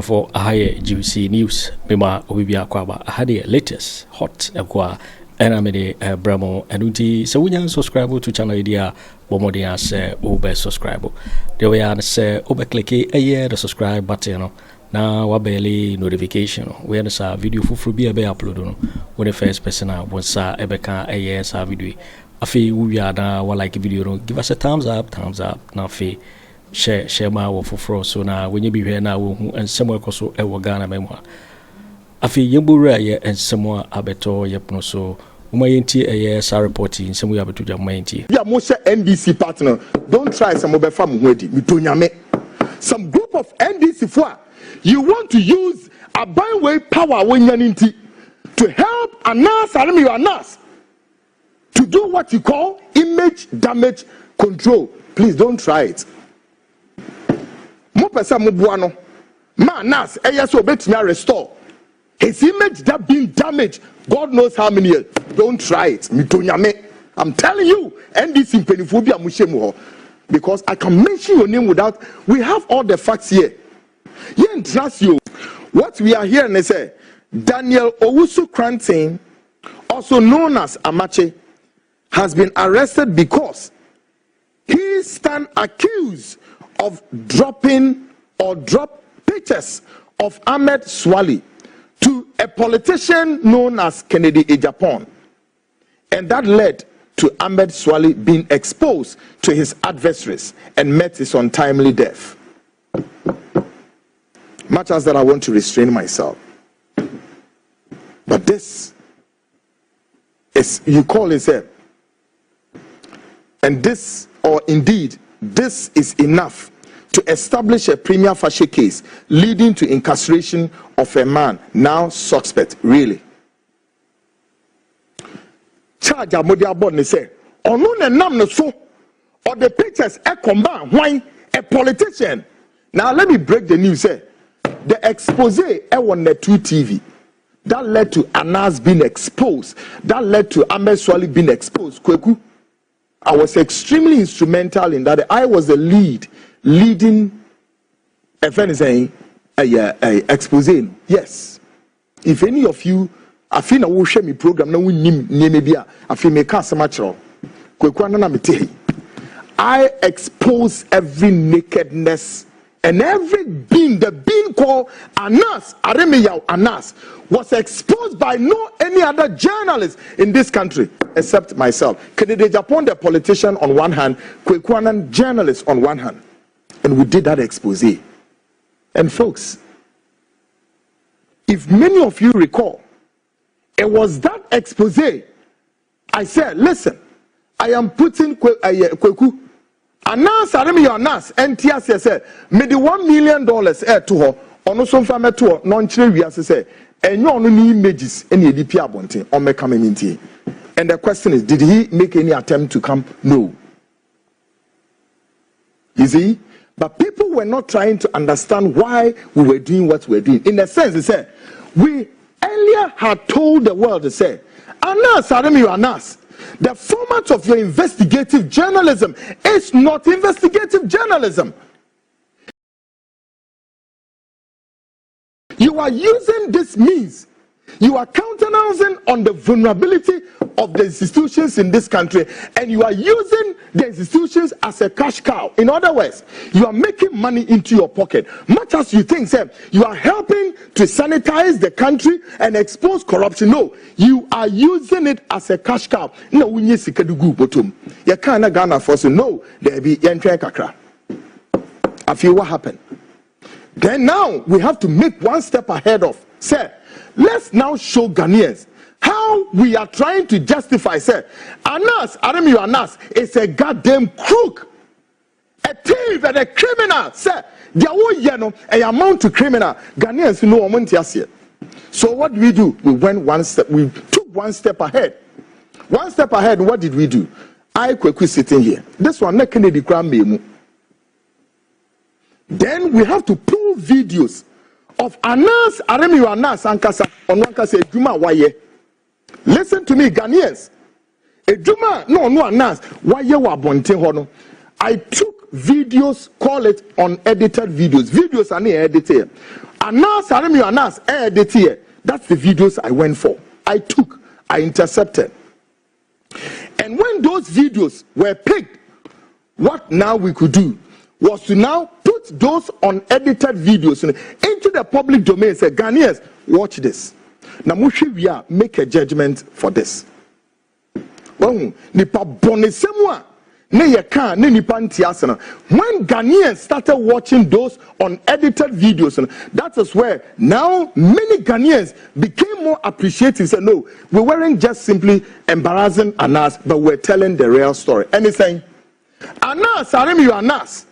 for a higher juicy news. Mema Obibia Kwaba, I had the latest hot aqua and I made a Bramo and Unti. So we can subscribe to channel idea Bomodia say Obe subscribe. There we are say Obe click a year the subscribe button. Now wabeli notification. We understand video for be a be upload when the first person was Ebeka a year sa video. Afi we are now like video. Give us a thumbs up. Now fe. Share my work for so now when you be here now and somewhere also a Wagana memoir. I feel Yambura and somewhere abeto yepno so Umayanti a year reporting some way to your mainty. Yeah, most NDC partner. Don't try some mobile farm wedding. Some group of NDC for you want to use a byway power when you're into to help Anas Aremeyaw Anas to do what you call image damage control. Please don't try it. Mo pesa mo buano ma Anas so betimi restore his image that been damaged God knows how many years. Don't try it. I'm telling you, NDC penifobia mushemu because I can mention your name without. We have all the facts here. You trust you. What we are hearing is Daniel Owusu Kranting, also known as Amache, has been arrested because he stands accused of drop pictures of Ahmed Swali to a politician known as Kennedy Agyapong. And that led to Ahmed Swali being exposed to his adversaries and met his untimely death. Much as that I want to restrain myself. But this is, you call it, and this, or indeed, this is enough to establish a prima facie case leading to incarceration of a man now suspect. Really? Charge a model body say, or no name so, or the pictures a combine why a politician. Now let me break the news. The Expósey on Net2 TV that led to Anas being exposed. That led to Ahmed Swali being exposed. Kweku, I was extremely instrumental in that. I was the leading Expósey. Yes. If any of you, I feel I will share my program. Now we name I feel me cast much. Kweku Annan, I expose every nakedness and every being. The being called Anas Aremeyaw Anas was exposed by no any other journalist in this country except myself. Kennedy Agyapong, the politician on one hand, Kweku Annan, journalist on one hand. And we did that Expósey. And folks, if many of you recall, it was that Expósey I said, listen, I am putting Kweku Anas Aremeyaw Anas NTS said, made $1 million to her on some family to non-chere we say, and you only images any DP abonte on me coming into. And the question is, did he make any attempt to come? No. You see? But people were not trying to understand why we were doing what we were doing. In a sense, they said, we earlier had told the world to say, Anas Aremeyaw Anas, the format of your investigative journalism is not investigative journalism. You are using this means. You are countenancing on the vulnerability of the institutions in this country, and you are using the institutions as a cash cow. In other words, you are making money into your pocket. Much as you think, sir, you are helping to sanitize the country and expose corruption. No, you are using it as a cash cow. No, we need to do bottom. You can't Ghana for so no, there be entry kakra. I feel what happened. Then now we have to make one step ahead of, sir. Let's now show Ghanaians how we are trying to justify, say, Anas Aremeyaw Anas is a goddamn crook, a thief, and a criminal. Say, they are a amount to criminal. Ghanaians know amount here. So what do? We went one step. We took one step ahead. One step ahead. What did we do? I Kweku sitting here. This one, not Kennedy Agyapong. Then we have to pull videos of Anas Aremeyaw Anas Ankasa on one case Ejuma Waye. Listen to me, Ghanaians. Ejuma no Anas Waye wa bonte hono. I took videos, call it unedited videos. Videos are not edited. Anas Aremeyaw Anas here. That's the videos I went for. I intercepted. And when those videos were picked, what now we could do was to now put those unedited videos into the public domain and say, Ghanaians, watch this. Now, we are make a judgment for this. When Ghanaians started watching those unedited videos, that is where now many Ghanaians became more appreciative. Said, no, we weren't just simply embarrassing Anas, but we're telling the real story. And he's saying, Anas Aremeyaw Anas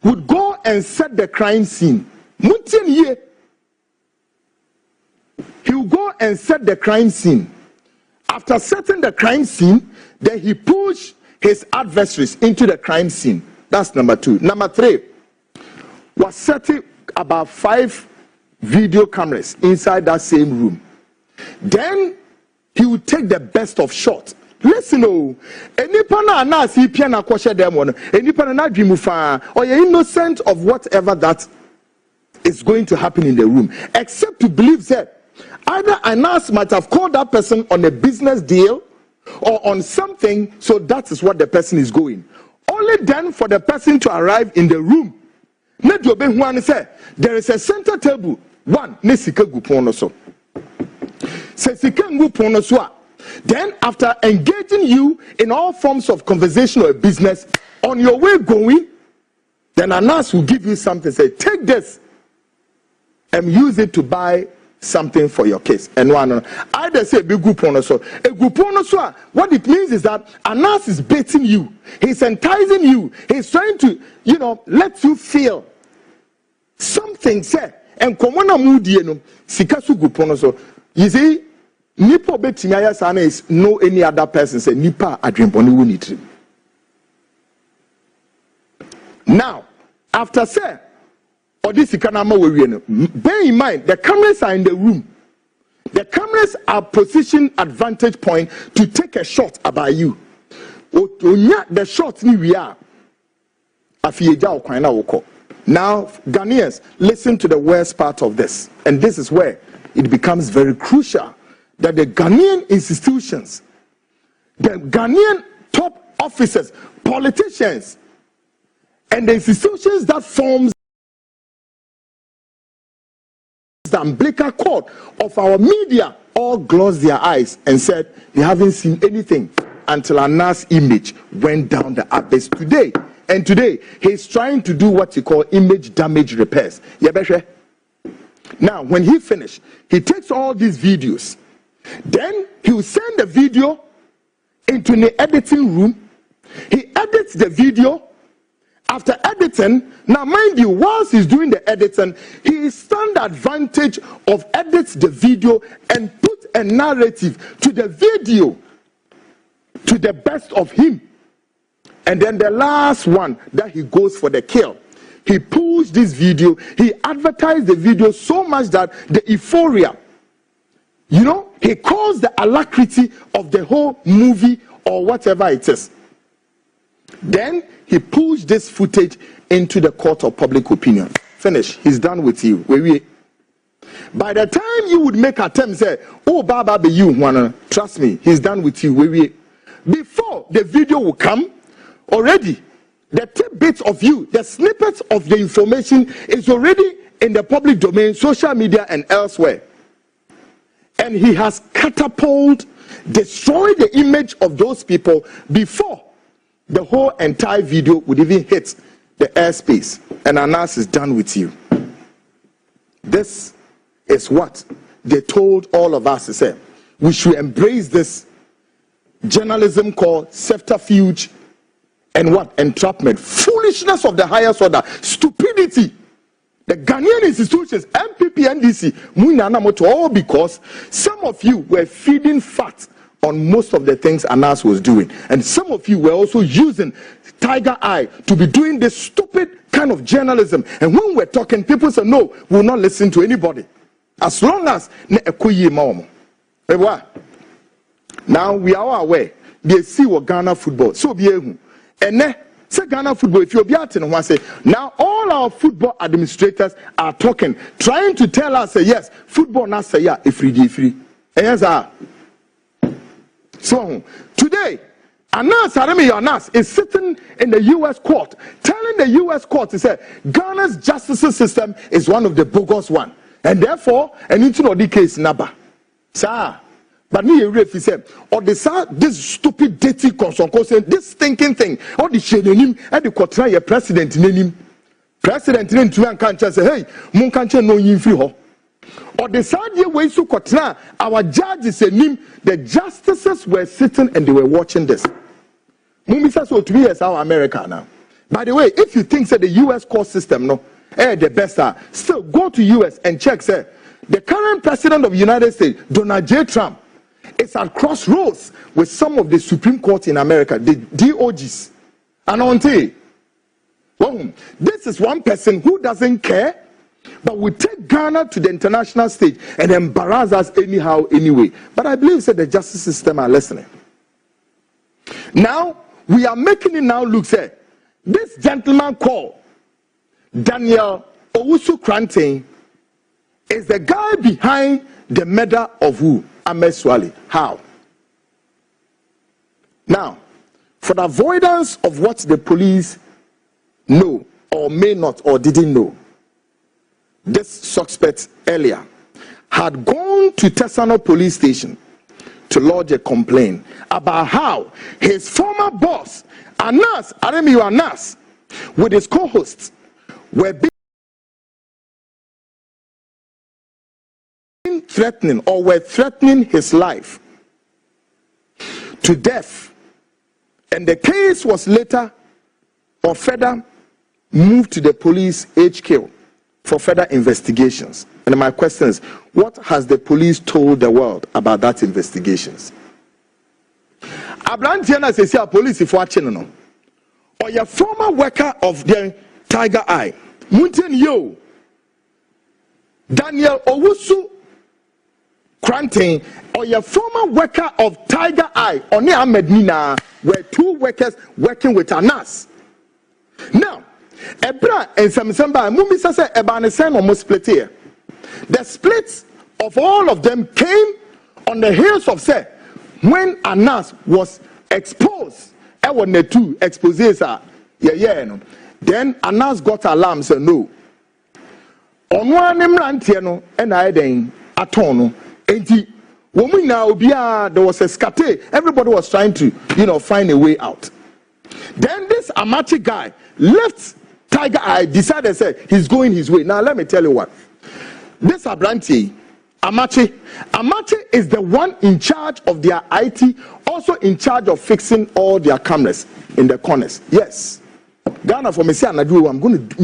would go and set the crime scene. He will go and set the crime scene. After setting the crime scene, then he pushed his adversaries into the crime scene. That's number 2. Number 3 was setting about 5 video cameras inside that same room. Then he would take the best of shots. Listen, anyone na see piano kwashe dem one, anyone na dream or you're innocent of whatever that is going to happen in the room, except to believe that either Anas might have called that person on a business deal or on something, so that is what the person is going. Only then for the person to arrive in the room. There is a center table. One, then after engaging you in all forms of conversation or business, on your way going, then Anas will give you something, say, take this and use it to buy something for your case. And one, either say big group on so a group on so what it means is that Anas is baiting you, he's enticing you, he's trying to, let you feel something, say, and common moody, sikasu group on so. You see, Nipo betimaya sana is no any other person say Nipa adrimponi wunitri. Now, after say, or this bear in mind, the cameras are in the room. The cameras are positioned at vantage point to take a shot about you. The shot ni we are. Now, Ghanaians, listen to the worst part of this, and this is where it becomes very crucial. That the Ghanaian institutions, the Ghanaian top officers, politicians, and the institutions that forms the umbilical cord of our media all closed their eyes and said they haven't seen anything until Anas' image went down the abyss today. And today, he's trying to do what you call image damage repairs. Now, when he finished, he takes all these videos. Then he will send the video into the editing room. He edits the video. After editing, now mind you, whilst he's doing the editing, he stand advantage of edits the video and put a narrative to the video to the best of him. And then the last one that he goes for the kill. He pushed this video. He advertised the video so much that the euphoria, he calls the alacrity of the whole movie or whatever it is. Then he pushed this footage into the court of public opinion. Finish. He's done with you. By the time you would make attempts, say, oh, Baba, be you, wanna trust me, he's done with you. Before the video will come, already the tidbits of you, the snippets of the information is already in the public domain, social media, and elsewhere. And he has catapulted, destroyed the image of those people before the whole entire video would even hit the airspace. And Anas is done with you. This is what they told all of us to say. We should embrace this journalism called subterfuge and what? Entrapment. Foolishness of the highest order. Stupidity. The Ghanaian institutions, MPP, NDC, all because some of you were feeding fat on most of the things Anas was doing. And some of you were also using tiger eye to be doing this stupid kind of journalism. And when we're talking, people say, no, we'll not listen to anybody. As long as now we are aware, they see what Ghana football. So be and Say Ghana football, if you'll be out in one say, now all our football administrators are talking, trying to tell us, yes, football not say, yeah, if free. Yes, so today, Anas Aremeyaw Anas is sitting in the U.S. court, telling the U.S. court to say Ghana's justice system is one of the bogus one, and therefore, an internal case naba. Sir. But me, if he said, or this stupid, dirty concern, this thinking thing, or the shading and the quatrain president in him. President in two can't say, hey, Moon can't no yin free ho. Or the sad way to quatra, our judges in him, the justices were sitting and they were watching this. Mumisa so 2 years our America now. By the way, if you think that the US court system, no, the best are, still go to US and check, say, the current president of the United States, Donald J. Trump, is at crossroads with some of the Supreme Court in America, the DOGs. And well, this is one person who doesn't care, but will take Ghana to the international stage and embarrass us anyhow, anyway. But I believe that the justice system are listening. Now, we are making it now look, say, this gentleman called Daniel Owusu-Kranting is the guy behind the murder of who? Ahmed Swali. How? Now, for the avoidance of what the police know or may not or didn't know, this suspect earlier had gone to Tesano police station to lodge a complaint about how his former boss, Anas Aremeyaw Anas, with his co-hosts, were being threatening or were threatening his life to death, and the case was later or further moved to the police HQ for further investigations. And my question is, what has the police told the world about that investigations? Abrantiana says here police if watching no, or your former worker of the Tiger Eye, Muntin Yo, Daniel Owusu Kranting, or your former worker of Tiger Eye, or near Ahmed Nina, were two workers working with Anas. Now, Ebra and Samsamba, Mumisa said Ebanesen almost split here. The splits of all of them came on the heels of say when Anas was exposed. Net2 Expósey, then Anas got alarm, said no. On one name, and I then Ato. Woman now there was a scatter. Everybody was trying to, find a way out. Then this Amachi guy left Tiger Eye, decided say he's going his way. Now let me tell you what. This Abranti, Amachi is the one in charge of their IT, also in charge of fixing all their cameras in the corners. Yes. Ghana for me say I'm going to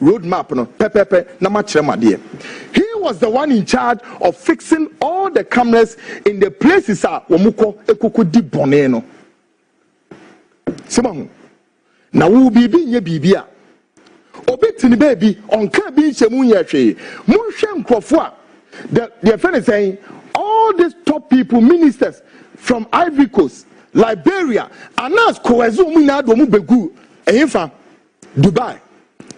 roadmap no pepepe na machema there. He was the one in charge of fixing all the cameras in the places womuko ekuku di bone no. Sema na wo bibi nye bibia. Obetini baby onka bi nchemu nye hwe. Munhwe nkrofo a the friend is saying all these top people, ministers from Ivory Coast, Liberia, Anas Kowezu mu na do mu begu ehfa Dubai.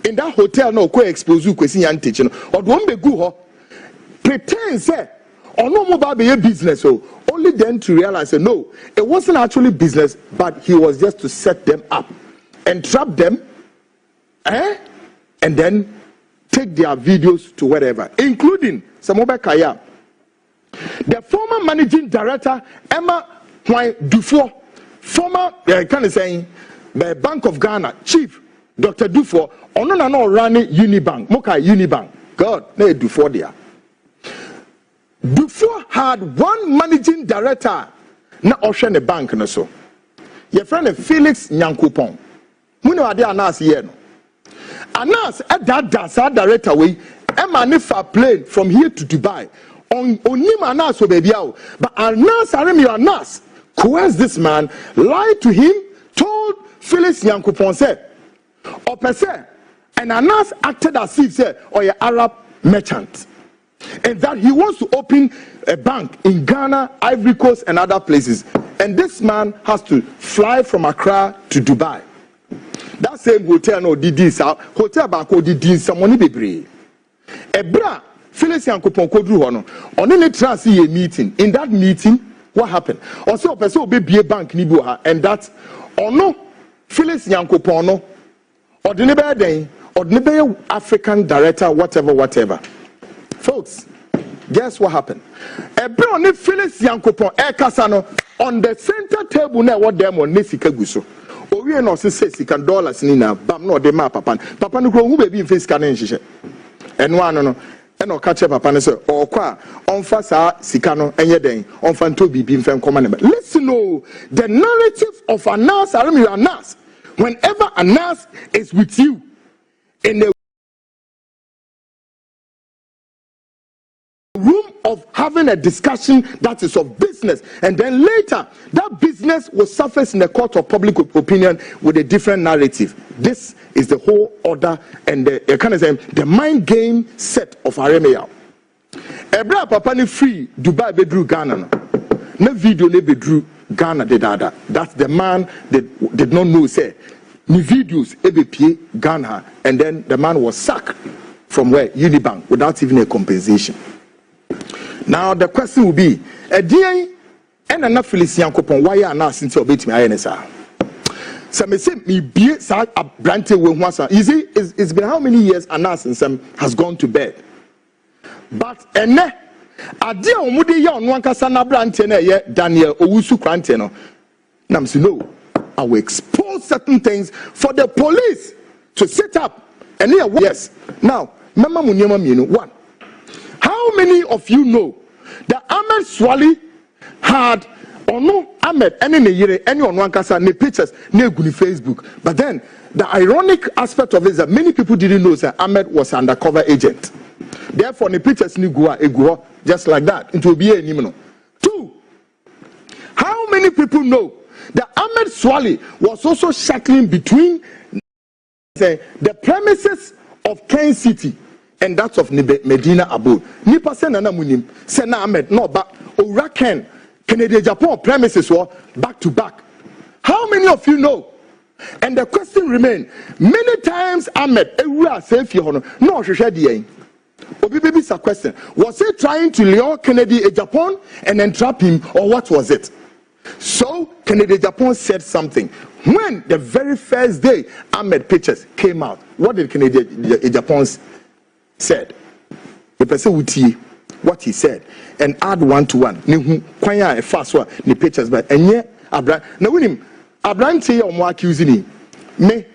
In that hotel, no, Expósey kwesi yantechi no. Odwom begu ho. Pretend say, or no mobile be a business. So only then to realize that no, it wasn't actually business, but he was just to set them up and trap them, and then take their videos to wherever, including Samoba Kaya, the former managing director Emma Dufour, former the Bank of Ghana chief Dr. Dufour, no running Unibank, Moka Unibank. God, they Dufour there. Dufour had one managing director na Ocean Bank no so. Your friend Felix Nyankopong. Muno ade Anas here no. Anas at that director way, Emma plane from here to Dubai. Onim Anas o baby out. But Anas Aremeyaw Anas, coerced this man, lied to him, told Felix Nyankopong said, Opese, and Anas acted as if say or an Arab merchant, and that he wants to open a bank in Ghana, Ivory Coast, and other places. And this man has to fly from Accra to Dubai. same hotel no did this hotel back did some money bebre. Ebra Phyllis Yankopon kodru hono. Only the trans a meeting. In that meeting, what happened? Also, person be a bank ni buha, and that no Phyllis Yankopon no or the neighbor day or the neighbor African director, whatever. Folks, guess what happened? Ebra only Phyllis Yankopon Kasano on the center table now what them on Nesika Guso. We no say $6 nina bam no de ma papa no grow who baby in face can nhye eno ano no eno ka che papa no say okwa onfa sa sika no enye den onfa nto bibi mfa nkoma ne. Listen, no, the narrative of Anas Aremeyaw Anas, whenever Anas is with you in a room of having a discussion that is of business, and then later that business will surface in the court of public opinion with a different narrative. This is the whole order and the mind game set of Aremeyaw. Ebra papa ni free Dubai bedru Ghana no video le bedru Ghana de dada. That's the man that did not know say ni videos ebepie Ghana, and then the man was sacked from where Unibank without even a compensation. Now the question will be, and enough Phyllis Yankopon, why are not since you beat me? So me say me be sa brante we once. You see, it's been how many years Anas and some has gone to bed. But ene adia omudi ya onu ankasa na brante na ye Daniel Owusu krante no. Nam say no, I will expose certain things for the police to set up. And yes. Now, mama munyema mienu one. How many of you know that Ahmed Swali had Ahmed any on one kasa ne pictures ne guni Facebook, but then the ironic aspect of it is that many people didn't know that Ahmed was an undercover agent. Therefore, the pictures ni go just like that into be a nimino. Two, how many people know that Ahmed Swali was also shuttling between the premises of Ken City and that of Medina Abud. Nipa sena na munim sena Ahmed no ba Uraken Kennedy Agyapong premises were back to back. How many of you know? And the question remains, many times Ahmed ewura safe no hwehwe de obi baby is a question. Was he trying to lure Kennedy Agyapong and entrap him, or what was it? So Kennedy Agyapong said something. When the very first day Ahmed pictures came out, what did Kennedy Agyapong said? The person would see what he said and add 1 to 1. Ni kwanya e fast one ni pictures, but enye abra na winim abran say o mo accusing me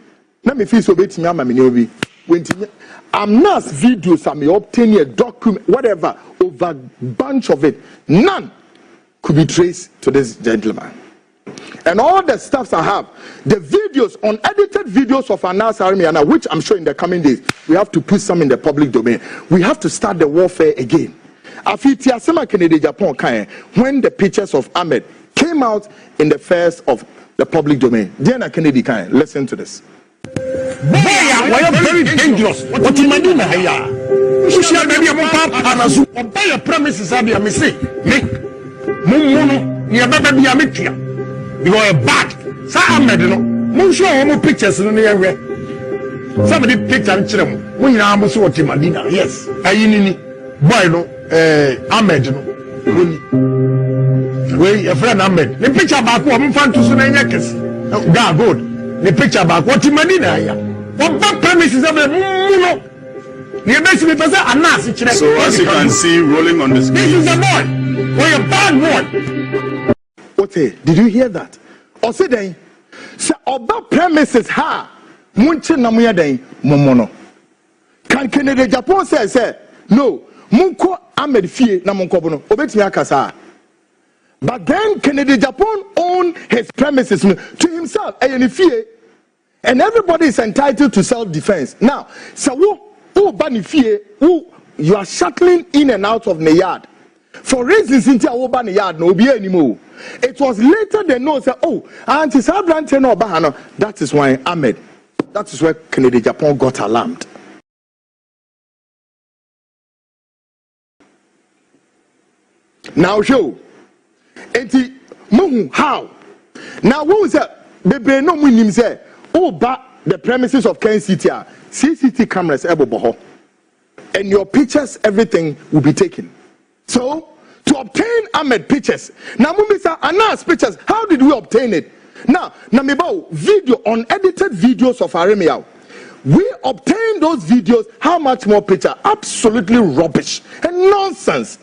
na me feel so betimi ama me obi wenti Amnas videos am obtain a document whatever over bunch of it, none could be traced to this gentleman. And all the stuffs I have, the videos, unedited videos of Anas Aremeyaw Anas, which I'm sure in the coming days, we have to put some in the public domain. We have to start the warfare again. Afiti Asema Kennedy Agyapong, when the pictures of Ahmed came out in the first of the public domain. Diana Kennedy, listen to this. Why are very dangerous? What you do here? You should have maybe a Anazu or buy a premises. I be say, me, Mumuno, near baby Amitia. You are bad. Sa Ahmed, no. Mun show him pictures in the area. Somebody picked and children. When you are almost what Madina. Yes. Ayini, boy, no, Ahmed, no. Wait, a friend Ahmed. The picture back what fan to Sunayakis. God, good. The picture back what Madina. What back premises of the Muno. So as you can see, rolling on the screen. This is the boy. We're a bad boy. Okay, did you hear that? Or say then, say about premises ha munche namuya den momono. Can Kennedy Agyapong say no munko Ahmed fie na munko bono obetimi akasa. But then Kennedy Agyapong owned his premises to himself and fie, and everybody is entitled to self-defense. Now, so who bani fie who you are shuttling in and out of the yard for reasons into a bani yard no be anymore. It was later they know say auntie Sabrante no bahano. That is why Ahmed. That is where Kennedy Agyapong got alarmed. Now show. Enti muhu how. Now who is that? Bebe no munim say ba the premises of Ken City, CCTV cameras, and your pictures, everything will be taken. So, to obtain Ahmed pictures, now Mumisa Anas pictures, how did we obtain it? Now, Namibao, video, unedited videos of Aremeyaw. We obtained those videos, how much more picture? Absolutely rubbish and nonsense.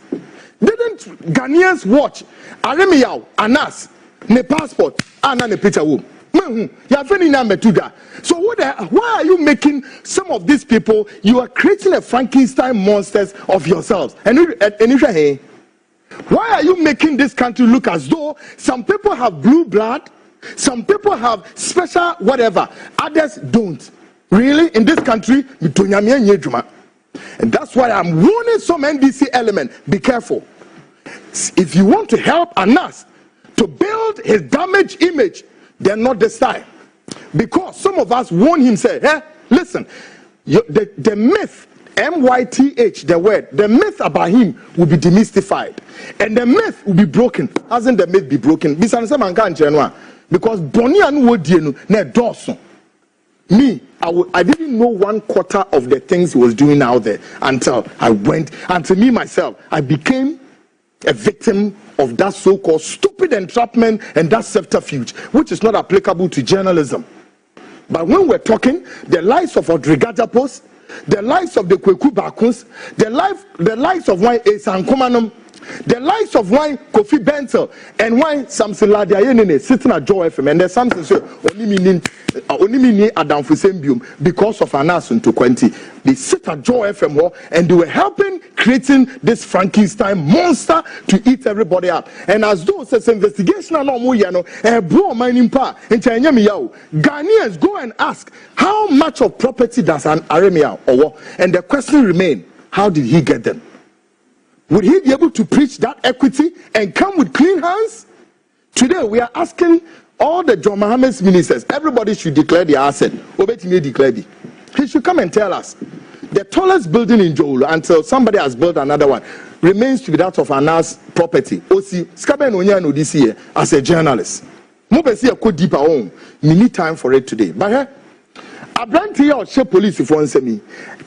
Didn't Ghanaians watch Aremeyaw Anas, ne passport, and ne picture womb? So why are you making some of these people, you are creating a Frankenstein monsters of yourselves? And why are you making this country look as though some people have blue blood, some people have special whatever, others don't? Really, in this country, and that's why I'm warning some NDC element, be careful. If you want to help Anas to build his damaged image, they're not this time. Because some of us warn him, say, hey, listen, the myth, M-Y-T-H, the word, the myth about him will be demystified. And the myth will be broken. Hasn't the myth be broken? Because Bonnie and Wodienu, ne Dawson. Me, I didn't know 1/4 of the things he was doing out there until I went, and to me myself, I became a victim of that so-called stupid entrapment and that subterfuge, which is not applicable to journalism. But when we're talking, the lives of Odre Gajapos, the lives of the Kweku Bakuns, the lives of why Esan Kumanum, the lives of why Kofi Bentel and why Samson Ladiayenene sitting at Joe FM, and there's something so only mean Adam Fusembium because of Anas into 20. They sit at Joe FM and they were helping creating this Frankenstein monster to eat everybody up. And as though says investigation and Ghanaians go and ask how much of property does an Aremeyaw or, and the question remains, how did he get them? Would he be able to preach that equity and come with clean hands? Today we are asking all the John Mohammed's ministers, everybody should declare their asset. He should come and tell us. The tallest building in Jolo, until somebody has built another one, remains to be that of Anas property. Osi, Skaben Onyano this year as a journalist. Mobesi a code deeper on. We need time for it today. But here, Abranti or She Police if one me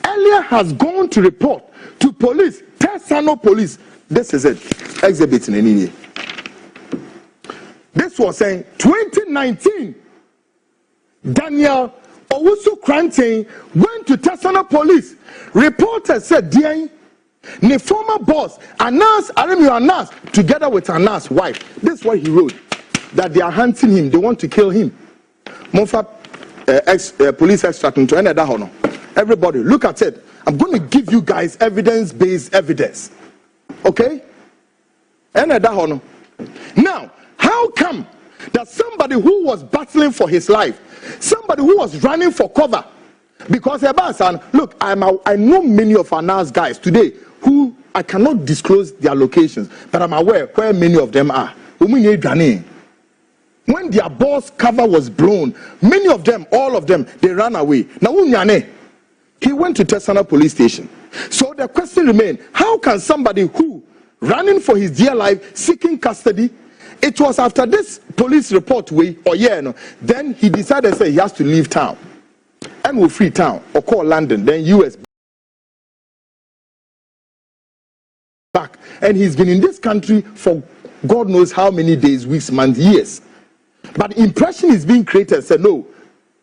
earlier has gone to report to police, Tesano police. This is it. Exhibit in any way. This was saying 2019. Daniel Owusu Kranting went to Tesano police. Reporters said, the former boss, Anas Aremeyaw Anas, together with Anas' wife. This is what he wrote. That they are hunting him. They want to kill him. Mofa police extract into another honor. Everybody, look at it. I'm going to give you guys evidence-based evidence. Okay? Another honor. Now, how come that somebody who was battling for his life, somebody who was running for cover, because look, I know many of our NAS guys today who I cannot disclose their locations, but I'm aware where many of them are. When their boss cover was blown, many of them, all of them, they ran away. Now, he went to Tesana police station. So the question remains, how can somebody who running for his dear life, seeking custody, it was after this police report then he decided to say he has to leave town and will free town or call London, then US back. And he's been in this country for God knows how many days, weeks, months, years. But impression is being created. Said no,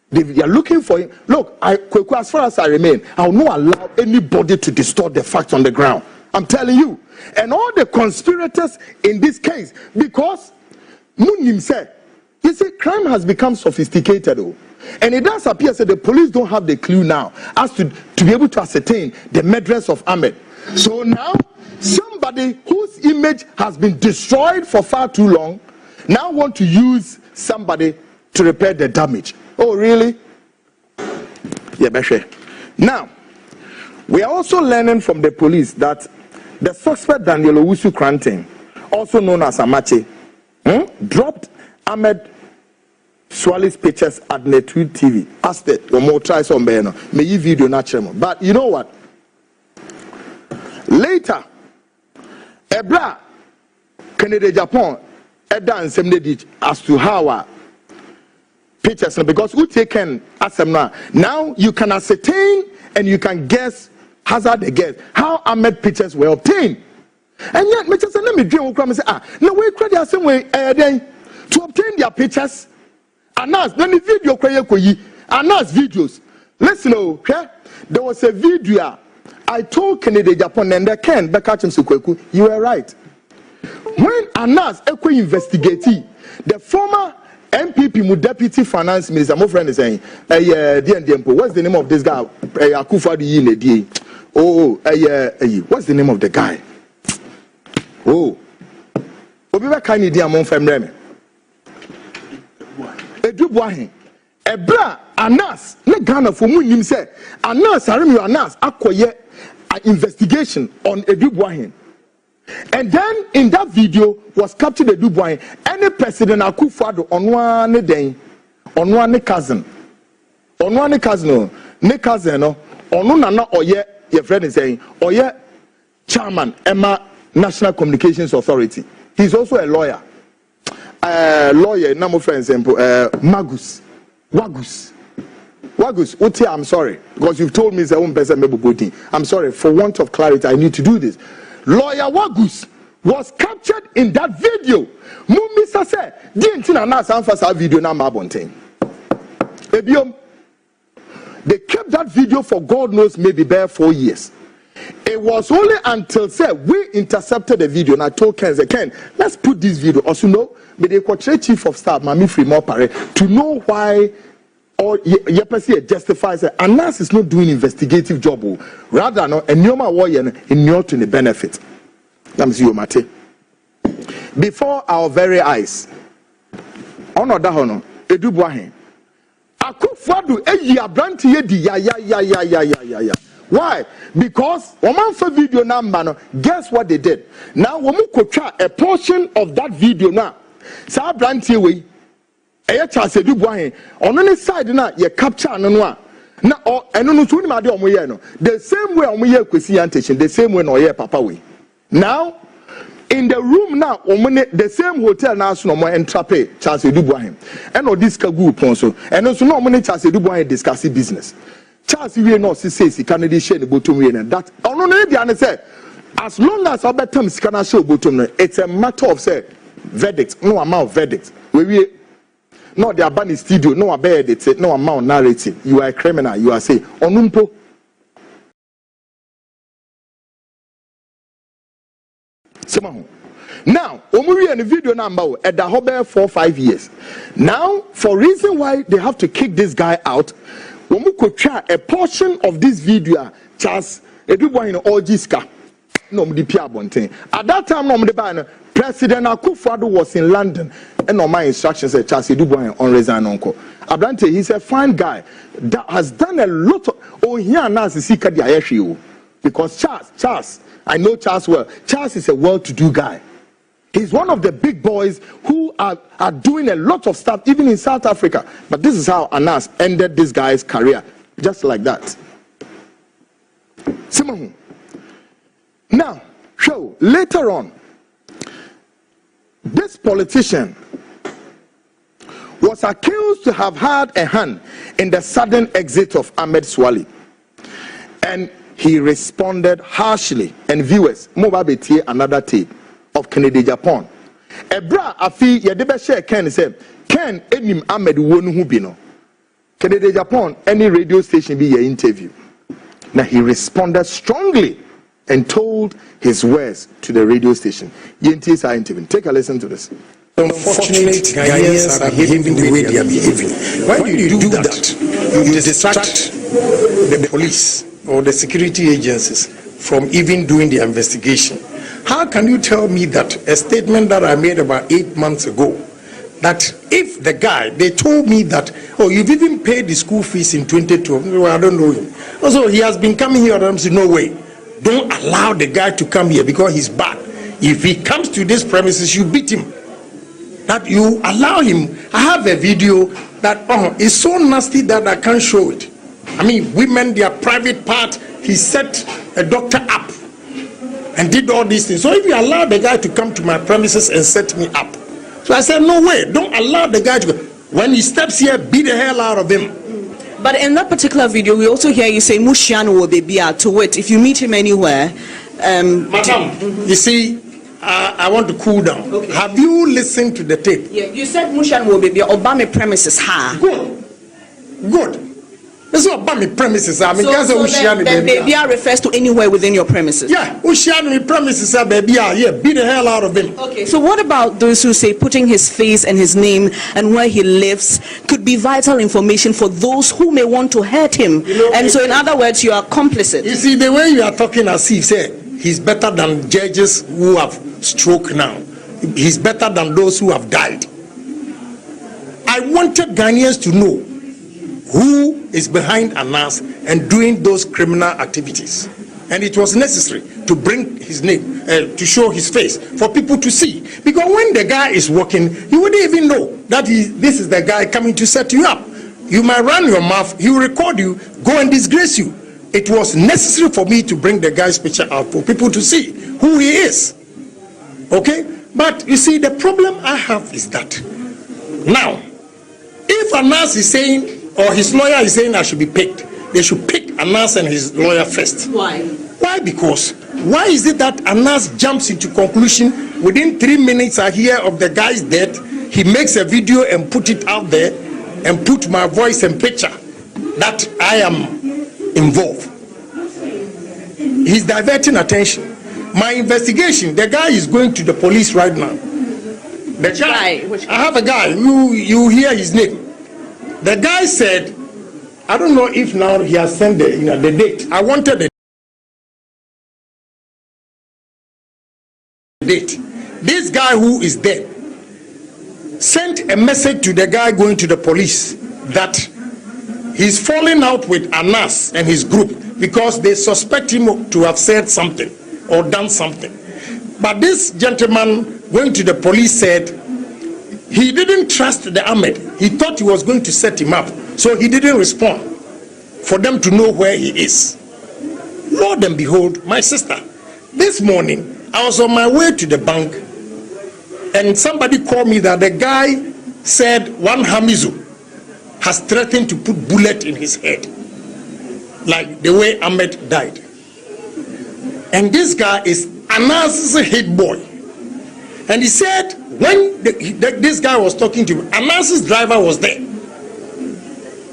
they are looking for him. Look, Kweku, as far as I remain, I will not allow anybody to distort the facts on the ground. I'm telling you. And all the conspirators in this case, because Munim said, you see, crime has become sophisticated, and it does appear that the police don't have the clue now as to be able to ascertain the murderers of Ahmed. So now, somebody whose image has been destroyed for far too long now want to use somebody to repair the damage. Oh, really? Yeah, Beshe. Now, we are also learning from the police that the suspect Daniel Owusu Kranting, also known as Amache, dropped Ahmed Swali's pictures at Net2 TV. Asked it, more try some better. May you video natural. But you know what? Later, Ebra, Kennedy Agyapong, Edda and Semnedich as to how pictures because who taken Asemna. Now you can ascertain and you can guess, hazard a guess, how Ahmed pictures were obtained. And yet, me just say, let me dream and say, no way, credit the same way, then to obtain their pictures. Anas, then the video, Anas videos. Listen, okay? There was a video. I told Kennedy Agyapong and they can back at him so Kweku. You were right. When Anas investigated the former MPP deputy finance minister, my friend is saying, what's the name of this guy? Akufo Addo. What's the name of the guy? Oh, Obiba Kennedy Agyapong family. Edubuahin. Ebra Anas, ne Ghana for mu say Anas Aremeyaw Anas akoye investigation on Edubuahin. And then in that video was captured Edubuahin. Any president Akufo Addo on one cousin. On one cousin, ne cousin no, on nana oye your friend is saying, oye chairman Emma National Communications Authority. He's also a lawyer. Lawyer, number for example, Wagus, Uti, I'm sorry, because you've told me it's a own person. I'm sorry, for want of clarity, I need to do this. Lawyer Wagus was captured in that video. Mumisa said, didn't that video number bonting. They kept that video for God knows maybe bare 4 years. It was only until we intercepted the video and I told Ken, let's put this video. Also, no, but the otchere chief of staff, Mami Free Pare, to know why or Yepesi justifies that Anas is not doing investigative job. Rather, no, and Nyoma Warrior in your to the benefit. Before our very eyes, Ono Dahono, Edubuahin, Akufo Addo Agyarko ya. Why? Because woman for video number, guess what they did? Now woman could try a portion of that video now. Sa brantie we e cha se dubuahin on any side na ye capture no na eno no tuni ma de omoye no the same way omoye Kwesi Antechen, the same way no ye papa we. Now in the room now the same hotel now so no mo entrape Charles Dubuahin and this kagu ponso and so no mo Charles Dubuahin discuss business. Charles we no say Kennedy share the bottom we and that ono no dey an say as long as obetam sika show bottom no it's a matter of say verdict no amount of verdict we no the abani studio no abed it no amount narrative you are a criminal you are say onumpo now omuri and video number at the hobe 4-5 years now for reason why they have to kick this guy out. Womu could try a portion of this video, Charles Edubuahin Ojiska. No, at that time, no, President Akufo Addo was in London, and on my instructions said Charles Edubuahin on resign uncle. Abrante, he's a fine guy that has done a lot of. Oh, here now is because Charles, I know Charles well. Charles is a well-to-do guy. He's one of the big boys who are doing a lot of stuff, even in South Africa. But this is how Anas ended this guy's career, just like that. Simon. Now, later on, this politician was accused to have had a hand in the sudden exit of Ahmed Swali. And he responded harshly. And viewers, Mobabeti another tape of Kennedy Agyapong. Ebra afi yedebe share Ken said Ken enim Ahmed wonu hu bi no. Kennedy Agyapong any radio station be your interview. Now he responded strongly and told his words to the radio station. Yentis are interviewing. Take a listen to this. Unfortunate Ghanaians are behaving the way they are behaving. Why do you do that? You distract the police or the security agencies from even doing the investigation. How can you tell me that a statement that I made about 8 months ago, that if the guy, they told me that, oh, you've even paid the school fees in 2012. Well, I don't know him. Also, he has been coming here, and I'm saying, no way. Don't allow the guy to come here because he's bad. If he comes to this premises, you beat him. That you allow him. I have a video that is so nasty that I can't show it. I mean, women, their private part, he set a doctor up and did all these things. So if you allow the guy to come to my premises and set me up, so I said, no way, don't allow the guy to go. When he steps here, beat the hell out of him. But in that particular video, we also hear you say, Mushiano will be to it. If you meet him anywhere, Madam, you see, I want to cool down. Okay. Have you listened to the tape? Yeah, you said Mushiano will be Obama premises. Good. This is Obama premises. I mean, so then baby refers to anywhere within your premises. Yeah, Ushiano premises are baby. Yeah, beat the hell out of him. Okay, so what about those who say putting his face and his name and where he lives could be vital information for those who may want to hurt him? And so, in other words, you are complicit. You see, the way you are talking as if he's better than judges who have stroke now. He's better than those who have died. I wanted Ghanaians to know who is behind Anas and doing those criminal activities. And it was necessary to bring his name, to show his face, for people to see. Because when the guy is walking, you wouldn't even know that this is the guy coming to set you up. You might run your mouth, he will record you, go and disgrace you. It was necessary for me to bring the guy's picture out for people to see who he is. Okay? But you see, the problem I have is that now, if Anas is saying, or his lawyer is saying I should be picked, they should pick Anas and his lawyer first. Why? Why? Because why is it that Anas jumps into conclusion within 3 minutes I hear of the guy's death, he makes a video and put it out there and put my voice and picture that I am involved. He's diverting attention. My investigation, the guy is going to the police right now. The guy, I have a guy, you hear his name. The guy said, I don't know if now he has sent the date. I wanted the date. This guy who is dead sent a message to the guy going to the police that he's falling out with Anas and his group because they suspect him to have said something or done something. But this gentleman going to the police said he didn't trust the Ahmed. He thought he was going to set him up. So he didn't respond for them to know where he is. Lord and behold, my sister, this morning I was on my way to the bank and somebody called me that the guy said one Hamizu has threatened to put bullet in his head, like the way Ahmed died. And this guy is Anas's head boy. And he said when this guy was talking to him, Anas's driver was there.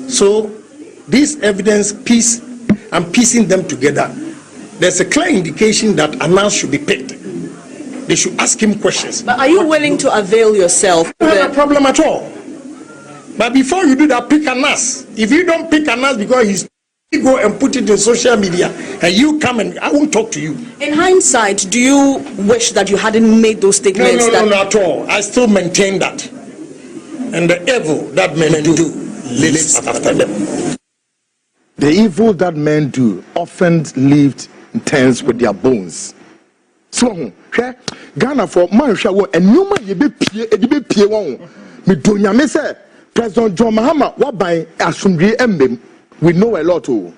So this evidence piece, I'm piecing them together. There's a clear indication that Anas should be picked. They should ask him questions. But are you willing to avail yourself? No problem at all. But before you do that, pick Anas. If you don't pick Anas because he's go and put it in social media and you come and I won't talk to you. In hindsight, do you wish that you hadn't made those statements? No, not at all. I still maintain that. And the evil that men do lives after them. The evil that men do often leaves tense with their bones. So, Ghana for man shall and you might be pie one. Me do nyame say President John Mahama what by Asumdwe Embem. We know a lot too.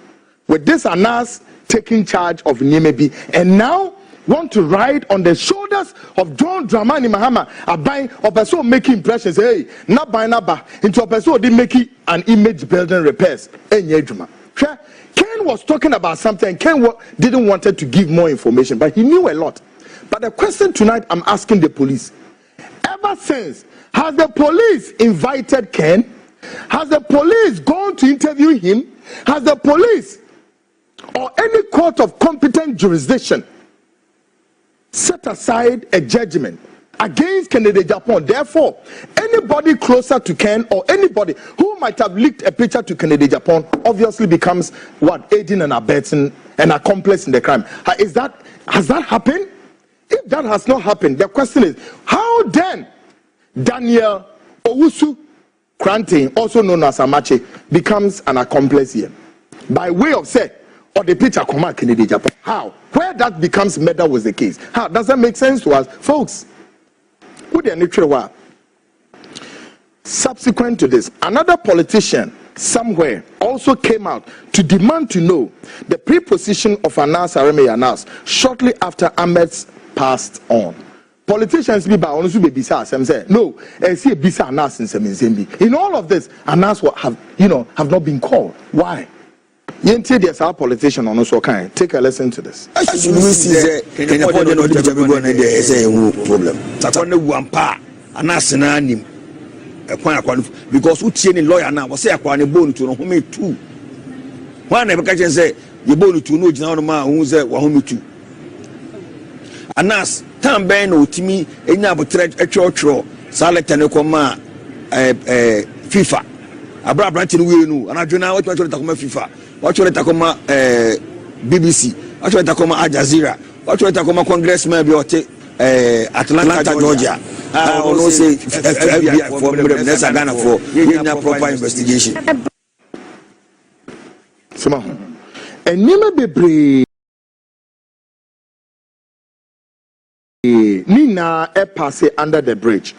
With this Anas taking charge of Niemebi and now want to ride on the shoulders of John Dramani Mahama, a buying a person making impressions. Hey, not by naba into a person they make an image building repairs. Ken was talking about something. Ken didn't want to give more information, but he knew a lot. But the question tonight I'm asking the police: ever since, has the police invited Ken? Has the police gone to interview him? Has the police or any court of competent jurisdiction set aside a judgment against Kennedy Agyapong? Therefore, anybody closer to Ken or anybody who might have leaked a picture to Kennedy Agyapong obviously becomes what? Aiding and abetting and accomplice in the crime. Has that happened? If that has not happened, the question is, how then Daniel Owusu Kranting, also known as Amache, becomes an accomplice here? By way of say, or the picture come out Kennedy Agyapong. How? Where that becomes murder was the case. How? Does that make sense to us? Folks, subsequent to this, another politician somewhere also came out to demand to know the preposition of Anas Aremeyaw Anas shortly after Ahmed passed on. politicians be by honest be bisa some say no see bisa Anas in some in all of this Anas have not been called. Why? Yenti there's our politician on also kind. Take a listen to this. As we see can you put no there is a problem. Takwane wampa Anas na anim because utie lawyer now was say akwane bone to no home two. One e be say you bone to no gina no ma hu say wa home two. Anas tan ben no timi enya abotre atwotwo saleta ne koma FIFA abra branch no we no anadwona what takoma FIFA what takoma BBC what takoma Al Jazeera what takoma congressman bi ote Atlanta Georgia no say FBI for Minister Ghana for enya proper investigation sama enima bebre Nina e pass under the bridge.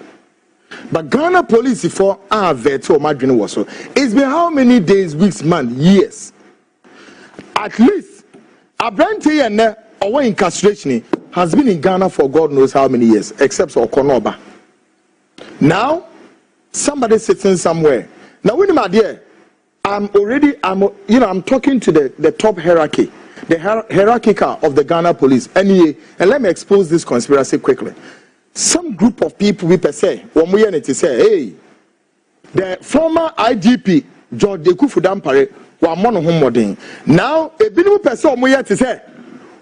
But Ghana police for veto madwene was so. It's been how many days, weeks, months, years? At least Abrante and our incarceration has been in Ghana for God knows how many years, except for Okonoba. Now somebody sitting somewhere. Now when my dear, I'm talking to the top hierarchy. The hierarchical of the Ghana police, and let me expose this conspiracy quickly. Some group of people we per se, when we need to say, hey, the former IGP George Akufo Addo were mono homoding. Now a bit per se we to say,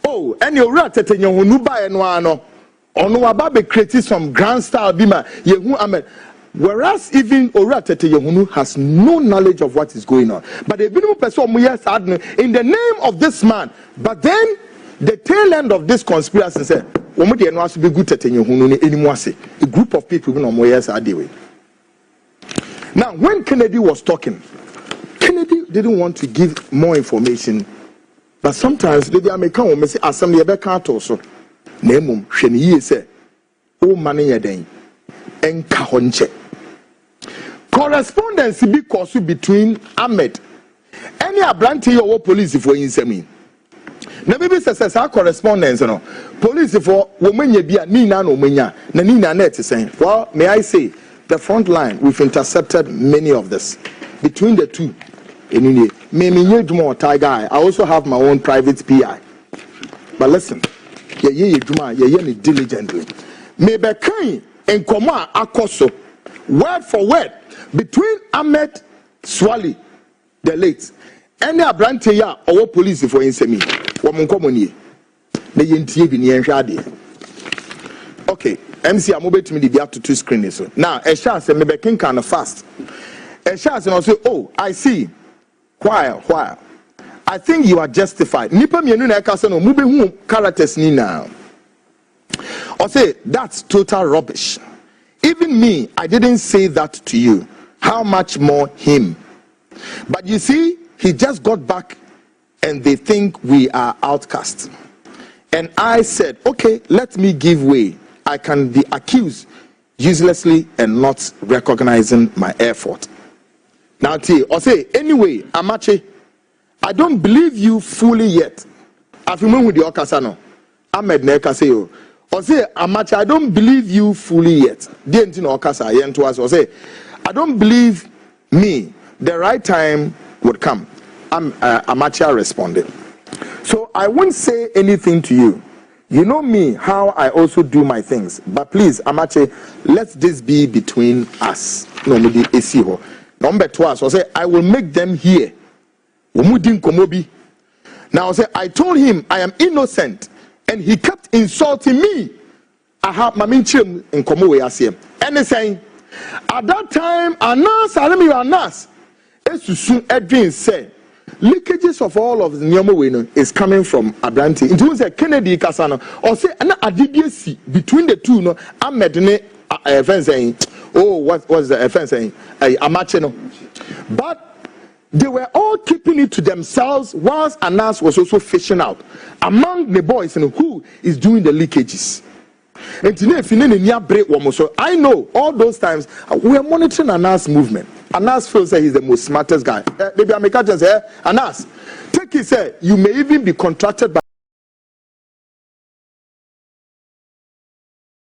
oh, and you rat at your nuba and one ono ababe create some grand style bima yehu Ahmed. Whereas even Oratete Yehunu has no knowledge of what is going on. But the minimum person in the name of this man. But then the tail end of this conspiracy said, a group of people now when Kennedy was talking, Kennedy didn't want to give more information. But sometimes the American will say assembly also name Sheni say, oh money yadeng and kahonche. Correspondence because between Ahmed any Abrante or police for insemi. Na bibi says our correspondence no police for women be nina no menya na nina net saying well may I say the front line we've intercepted many of this between the two. I also have my own private PI. But listen, ye diligently. Maybe kind and Koma Akoso word for word between Ahmed Swali, the late, and the Abrante or police for insemi. Okay, MC, I'm over to me the up to two screens. Now, a chance and maybe king kind of fast. A chance and also, oh, I see. While I think you are justified. Nipa mienu na ekasa no mube hu characters ni now. Or say that's total rubbish. Even me, I didn't say that to you. How much more him? But you see, he just got back and they think we are outcasts. And I said, okay, let me give way. I can be accused uselessly and not recognizing my effort. Now, or say, anyway, Amache, I don't believe you fully yet. I've been with the Okasano. Ahmed Nekaseo. Or say, Amache, I don't believe you fully yet. Didn't know Okasa yen to us. Or say, I don't believe me. The right time would come. Amache responded. So I won't say anything to you. You know me, how I also do my things. But please, Amache, let this be between us. No, maybe Esiho. Number 2, so say, I will make them hear. Now say, I told him I am innocent, and he kept insulting me. I have my minchim in Komowe. And they saying, at that time, Anas Aremeyaw Anas, Esusun Edwin said, leakages of all of the Nyomo is coming from Abrante. It was a Kennedy Kasano, or say, an adibisi between the two, no, Ahmed ne saying, oh, what was the offense saying? Amacheno. But they were all keeping it to themselves whilst Anas was also fishing out among the boys and who is doing the leakages. And so I know all those times we are monitoring Anas' movement. Anas feels that he's the most smartest guy. Maybe I make a say, Anas, take it, say, you may even be contracted by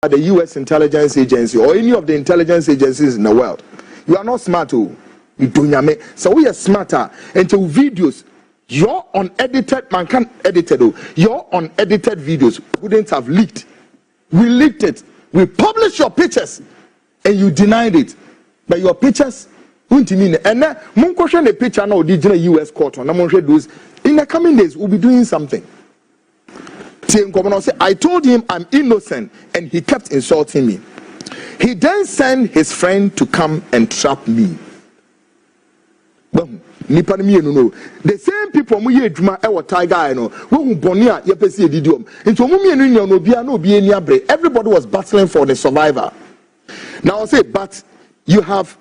the U.S. intelligence agency or any of the intelligence agencies in the world. You are not smart, oh. You don't know. So we are smarter. And to videos, your unedited, man can't edit it, oh. Your unedited videos wouldn't have leaked. We leaked it. We published your pictures, and you denied it. But your pictures won't mean. And then, mon question the picture now did the U.S. court on. Those in the coming days, we'll be doing something. I told him I'm innocent, and he kept insulting me. He then sent his friend to come and trap me. The same people who are doing our tiger, who Bonia, Yepesi Didium. Into Mumia, everybody was battling for the survivor. Now I say, but you have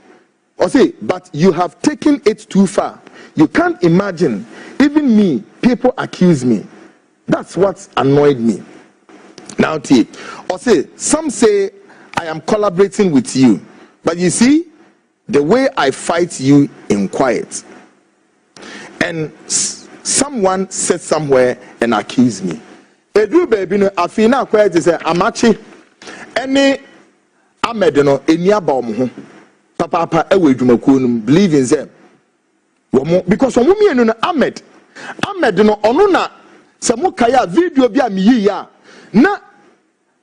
taken it too far. You can't imagine. Even me, people accuse me. That's what annoyed me. Now, some say I am collaborating with you, but you see, the way I fight you in quiet. And someone said somewhere and accused me. Edu baby no afina quiet say amachi any Ahmed no enia ba omo papa ewe dwumakuo no believe in them. Because omo mienu no Ahmed no ono na se mokaya video bi amiyi ya na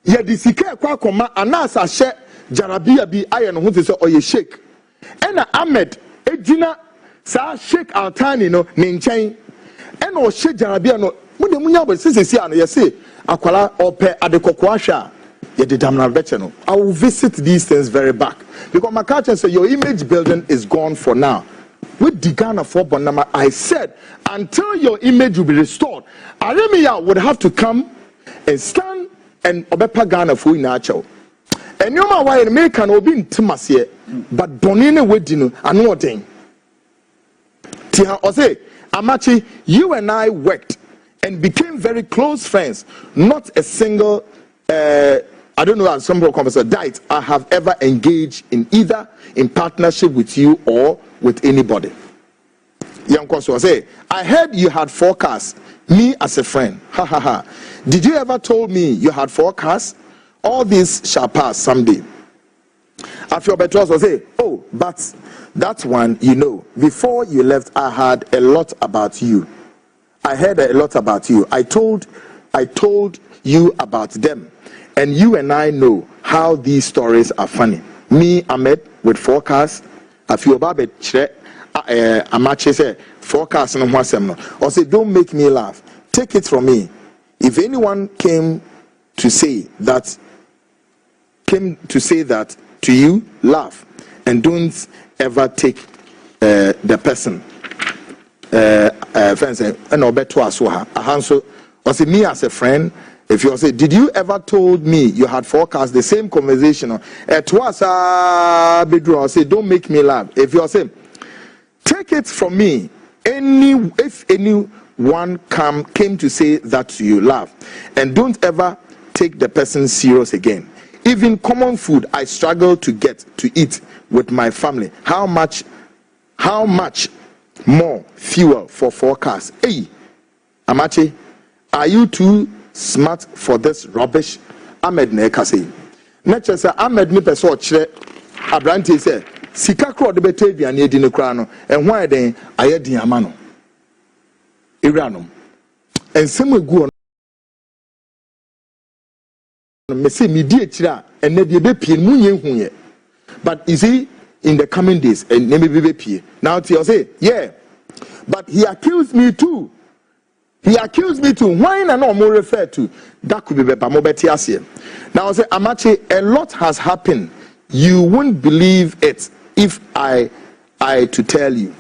ye disika kwa koma Anas ahye jarabia bi aye no ho se oye shake. Ena Ahmed ejina sa shake altani no ne nchen ena o shake jarabia no mo de munya bo Cecilia no ye say akwala ope adekoko ahwa ye de damna beche no. I will visit these things very back because my culture say your image building is gone for now. With the Ghana for Bonama, I said until your image will be restored, Aremeyaw would have to come and stand and obepa Ghana for inacho. And you know why American will be in Timasie, but Bonine Wedino, I know what thing. Tia Ose, Amachi, you and I worked and became very close friends. Not a single, I don't know how some conversation died. I have ever engaged in either in partnership with you or with anybody. Young Koso say, I heard you had 4 cars. Me as a friend. Ha ha ha. Did you ever told me you had 4 cars? All this shall pass someday. After Betuas say, oh, but that one, you know, before you left, I heard a lot about you. I heard a lot about you. I told you about them. And you and I know how these stories are funny. Me, Ahmed, with 4 cars. I feel about it. Amache say 4 cars no wasem no. Or say don't make me laugh. Take it from me. If anyone came to say that to you, laugh and don't ever take the person. Friends and obeto aswa. Ahanso. Or say me as a friend. If you say, did you ever told me you had 4 cars? The same conversation. Twice bedroom. I say, don't make me laugh. If you say, take it from me. If anyone came to say that to you, laugh, and don't ever take the person serious again. Even common food I struggle to get to eat with my family. How much more fuel for 4 cars? Hey, Amache, are you too smart for this rubbish? Ahmed na ekase nature say Ahmed ni person otchere abranti say sika kro de beta aduane edi ne kra no ehwan eden ayedin ama no ewranom ensem egu no me say me di akira enne de be pie mu nye huye. But you see in the coming days and me be pie now you say yeah, but he accused me too. He accused me to why and no more refer to that could be Bamobetiasia. Now I say Amache, a lot has happened. You won't believe it if I to tell you.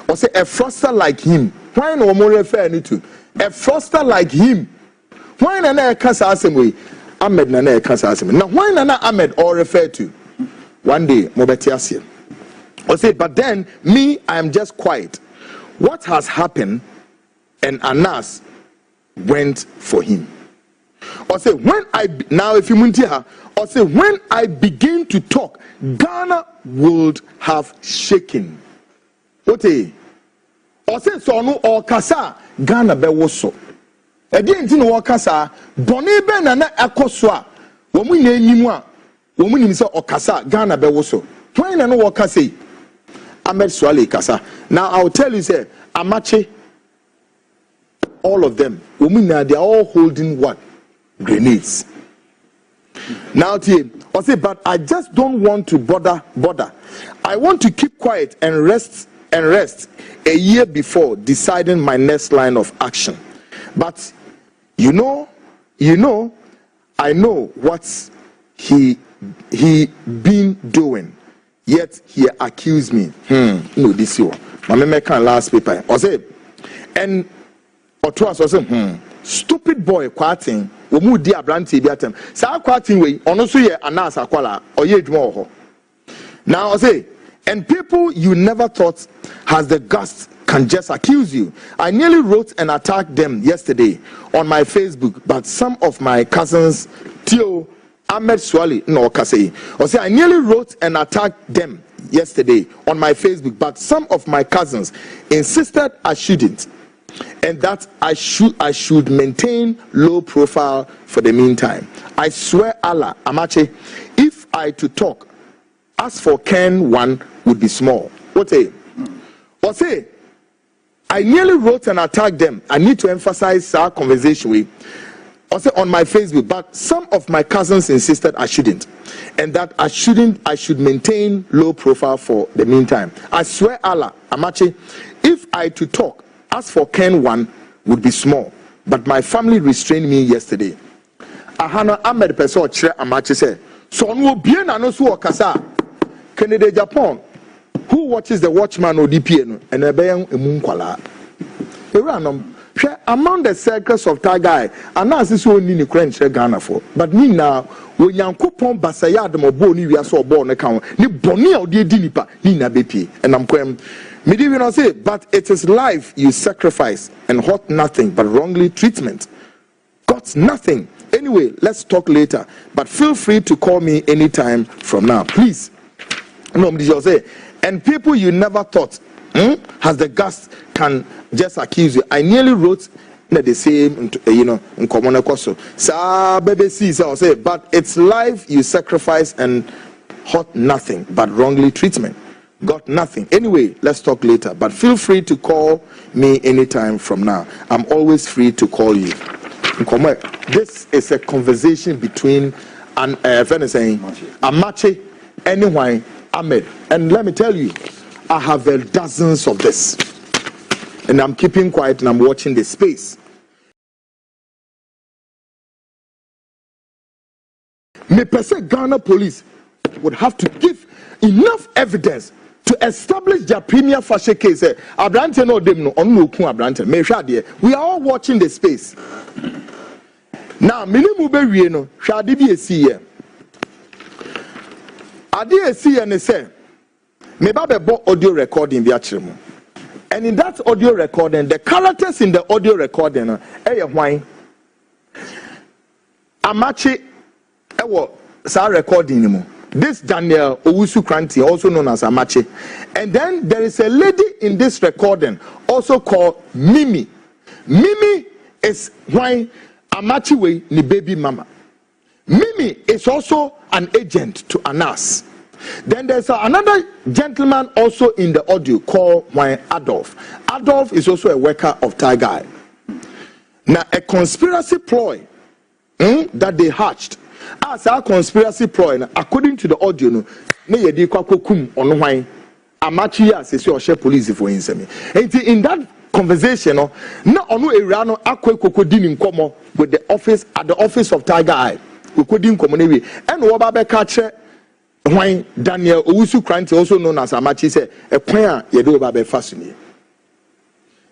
Or say a froster like him. Why no more refer to a froster like him? Why na kasa asem Ahmed na kasa asem. Now why na Ahmed or refer to? One day Mobetiasia. Or say, but then me, I am just quiet. What has happened? And Anas went for him. Or say, if you muntia, or say, when I begin to talk, Ghana would have shaken. Or say, so no or kasa, Ghana be woso. Again, no kasa, boni be na ekoswa, Womu ne nimu a womu nim se okasa Ghana be wo so. When na no woka say Ahmed Swali kasa. Now I'll tell you say Amache, all of them, women they are all holding what? Grenades. Now I say, but I just don't want to bother. I want to keep quiet and rest a year before deciding my next line of action. But you know, I know what he been doing. Yet he accused me. No, this year. My meme can last paper. I say, and or twice I say, stupid boy quating. Omu di abranti bi atem. Sa quating we ono so ye Anas akwala or ye dwuma ho. Now I say, and people you never thought has the guts can just accuse you. I nearly wrote and attacked them yesterday on my Facebook, but some of my cousins, Tio, Ahmed Swali, no, Kasei. Or say I nearly wrote and attacked them yesterday on my Facebook, but some of my cousins insisted I shouldn't, and that I should maintain low profile for the meantime. I swear Allah, Amache, if I to talk, as for Ken one would be small. What say? Or say I nearly wrote and attacked them. I need to emphasize our conversation with. Also on my Facebook, but some of my cousins insisted I shouldn't, and that I should maintain low profile for the meantime. I swear Allah, Amache, if I to talk, as for Ken one would be small, but my family restrained me yesterday. Ahana Ahmed otchere Amache said, so no bien anosu okasa. Kennedy Agyapong, who watches the Watchman or DPN and ebeyan emunkwala. Among the circles of Tagai, Anas is only in the French Ghana for. But me now, when Yankupon Basayad Moboni, we are so born account, ni Bonia or Dinipa, Nina BP, and I'm going. Maybe not say, but it is life you sacrifice and hot nothing but wrongly treatment. Got nothing. Anyway, let's talk later. But feel free to call me anytime from now, please. No, say, and people you never thought has the guts can just accuse you. I nearly wrote the same, in common course. Sa baby sees I say, but it's life you sacrifice and hot nothing but wrongly treatment. Got nothing. Anyway, let's talk later. But feel free to call me anytime from now. I'm always free to call you. This is a conversation between Amache, anyone, Ahmed. And let me tell you, I have dozens of this. And I'm keeping quiet and I'm watching the space. Me per Ghana police would have to give enough evidence to establish their premier fashion case. Abrante no dem no onu oku Abrante. Me hwa de. We are all watching the space. Now, minimu be wie no, hwa de bi esi here. Ade esi here ne say me ba be bo audio recording bi akire mu. And in that audio recording, the characters in the audio recording, hwan Amache sa recording mu. This Daniel Owusu Kranti, also known as Amache. And then there is a lady in this recording also called Mimi. Mimi is why Amache we ni baby mama. Mimi is also an agent to Anas. Then there's another gentleman also in the audio called Adolf. Adolf is also a worker of Tagai. Now a conspiracy ploy that they hatched. As our conspiracy ploy, according to the audio, no, ne yedi Kwaku kum ono hwan Amache as say share police for insemi. And in that conversation, no, ono area no Kweku di nkomo with the office at the office of Tagai. Kweku di nkomo ne we. And wo ba be ka kire when Daniel Owusu Kranti, also known as Amache, said a kwan yedo ba be faso ni.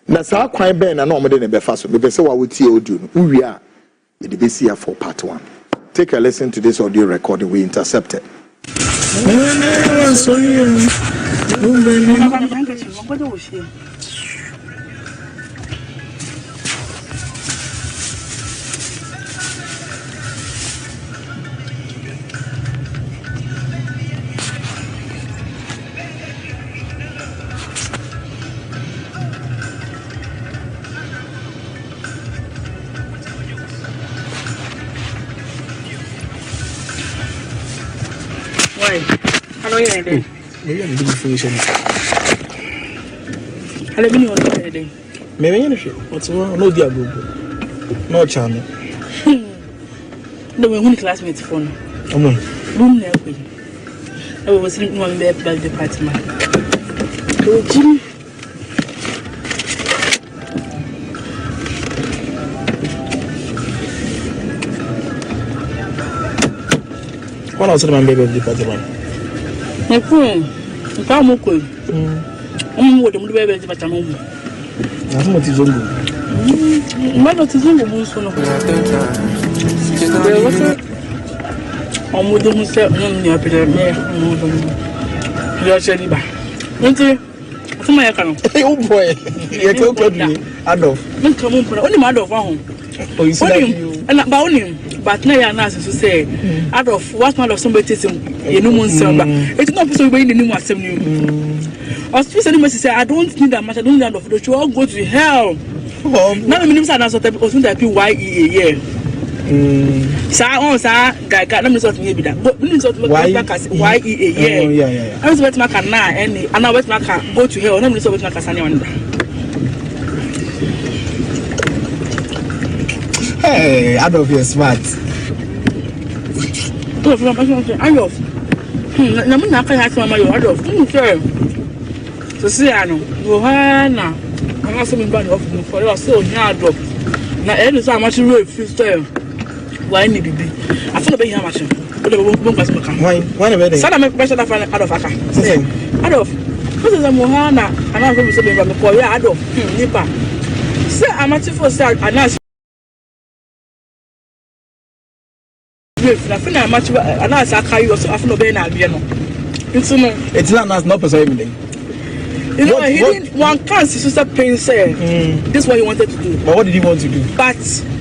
Na sa kwan be na no mo de ne be faso. Be say wa we tie audio no. We are ye de be see for part 1. Take a listen to this audio recording we intercepted. Why? I know you're there. Maybe I'm doing information. I live in your day. Maybe you know what's wrong? No, dear, no channel. No, we're classmates phone. Room there. I was in one bed by the department. Oh, Jimmy. One outside my baby of the department. My phone. If I'm okay. I'm going to be able to get home. I'm not his own. I'm not his own. I'm going to say, I'm going to oh boy, you can't tell me. Addo. Only Addo home. Oh, you see that? And about him, but now you're not to say, Addo, what kind of somebody takes him? You know, it's not possible to be in the new one. I was supposed to say, I don't need that much. I don't need that of the show. Go to hell. Now the minister has not also that YEA. Sir, guy, let me sort maybe that. But we sort of YEA. Yeah. I was waiting my car now, and I wait my car go to hell. Nobody saw what my car on. Hey, Adolf, you're smart. Adolf. I'm not going to have my Adolf. Cecilia, Johanna. I'm not saying bad of me for you. So, Adolf. Now, any time I should really feel why need be? I feel about how much. Why never? Sana make pressure that Adolf aka. Adolf. What is a Johanna? And I'm going to say about me for you, Adolf. Nipa. Say I'm at for start Anas. I feel I'm much Anas Aremeyaw so I feel Kwabena Agyapong. It's not person everything. You know, he didn't one can't see sister pain say this is what he wanted to do. But what did he want to do? But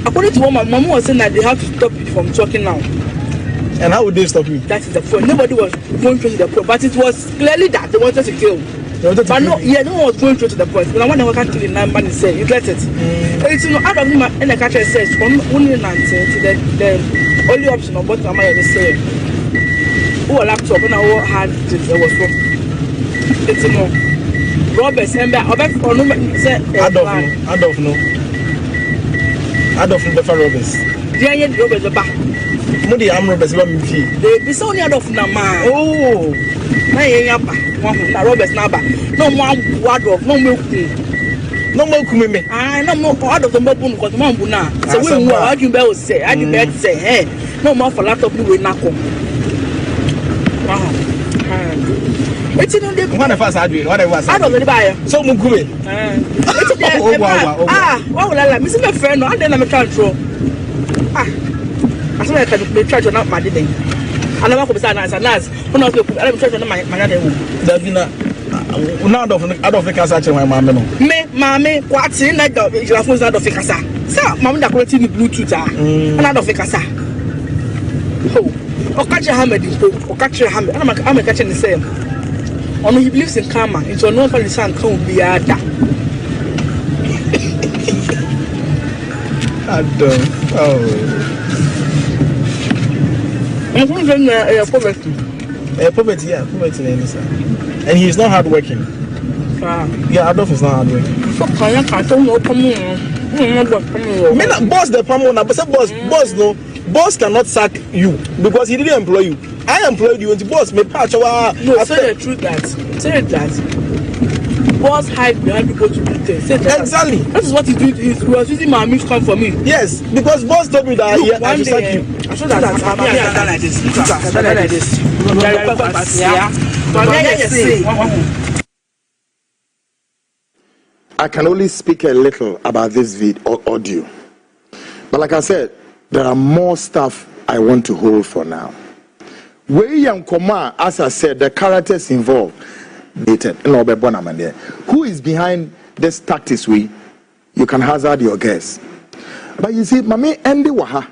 according to what my mom was saying that they have to stop you from talking now. And how would they stop you? That is the point. Nobody was going through to the point, but it was clearly that they wanted to kill. But no, yeah, no one was going through to the point. But I want to work kill the man say, you get it? It's out of him and the catcher says only the only option of what am I say? Who a laptop and I had it was from it's no. Robert Semba, or no, Adolf no. Adolf from the Roberts. Yeah, Robert the back. Mudi am Roberts, they be so near of Nama. Oh, my Roberts Naba. No more wardrobe, no milk. No more kumeme. I no more part of the mobile because Mambuna. So we will argue bells say, I did say, hey, no more for laptop with Nako. It's in the one of us had what I was. I don't know buy so Mukume. What will I like? Miss my friend, and then I'm a control. I said I can try to not my thing. I never could be Anas. When I was trying to my other room. Davina. Now, I don't think I said my mamma. Me, mammy, what's in that dog? You have out of Ficasa. Sir, Mamma, that will see Bluetooth. And out of Ficasa. Oh, or catch a hammer, or catch a hammer. I'm catching the same. Only he believes in karma. It's a normal son can't be a da. Addo. Oh. I'm going to poverty. Poverty, yeah, poverty, and he's not hardworking. Yeah, Adolf is not hardworking. Boss, the Pamona, but boss, no, boss cannot sack you because he didn't employ you. I employed you, and the boss may patch our. No, say the truth that. Boss hide behind people to do things. Exactly. That is what he did. He was using my mix come for me. Yes, because boss told me that I should sack you. I saw that I've done like this. I can only speak a little about this audio. But like I said, there are more stuff I want to hold for now. As I said, the characters involved. Who is behind this tactics? You can hazard your guess. But you see, Mami Endi Waha.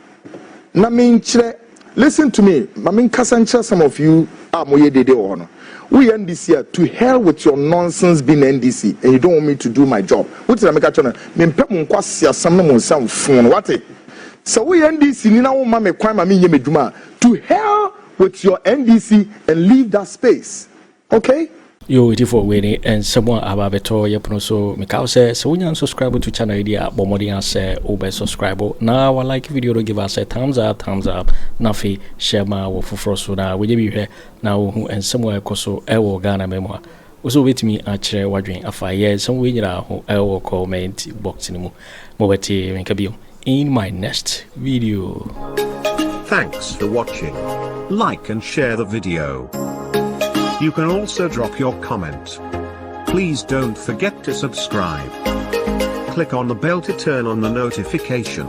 Listen to me. Mami Kasancha, some of you are Moye Dede Ono. We end this year to hell with your nonsense being NDC, and you don't want me to do my job. What is America channel? What? So we NDC, Nina Mame Kwama Mini Meduma. To hell with your NDC and leave that space. Okay? Yo, it for winning and someone about beto yepuno so mikao say so when subscribe to channel idea bomodi say obe subscribe now I like video to give us a thumbs up nafi share ma wo foforo so na we be here now and somewhere koso ewo Ghana memo also with me otchere wadwen afa yeah some we nyira ho ewo comment box ni mu mo beti menka bio in my next video. Thanks for watching. Like and share the video. You can also drop your comment. Please don't forget to subscribe. Click on the bell to turn on the notification.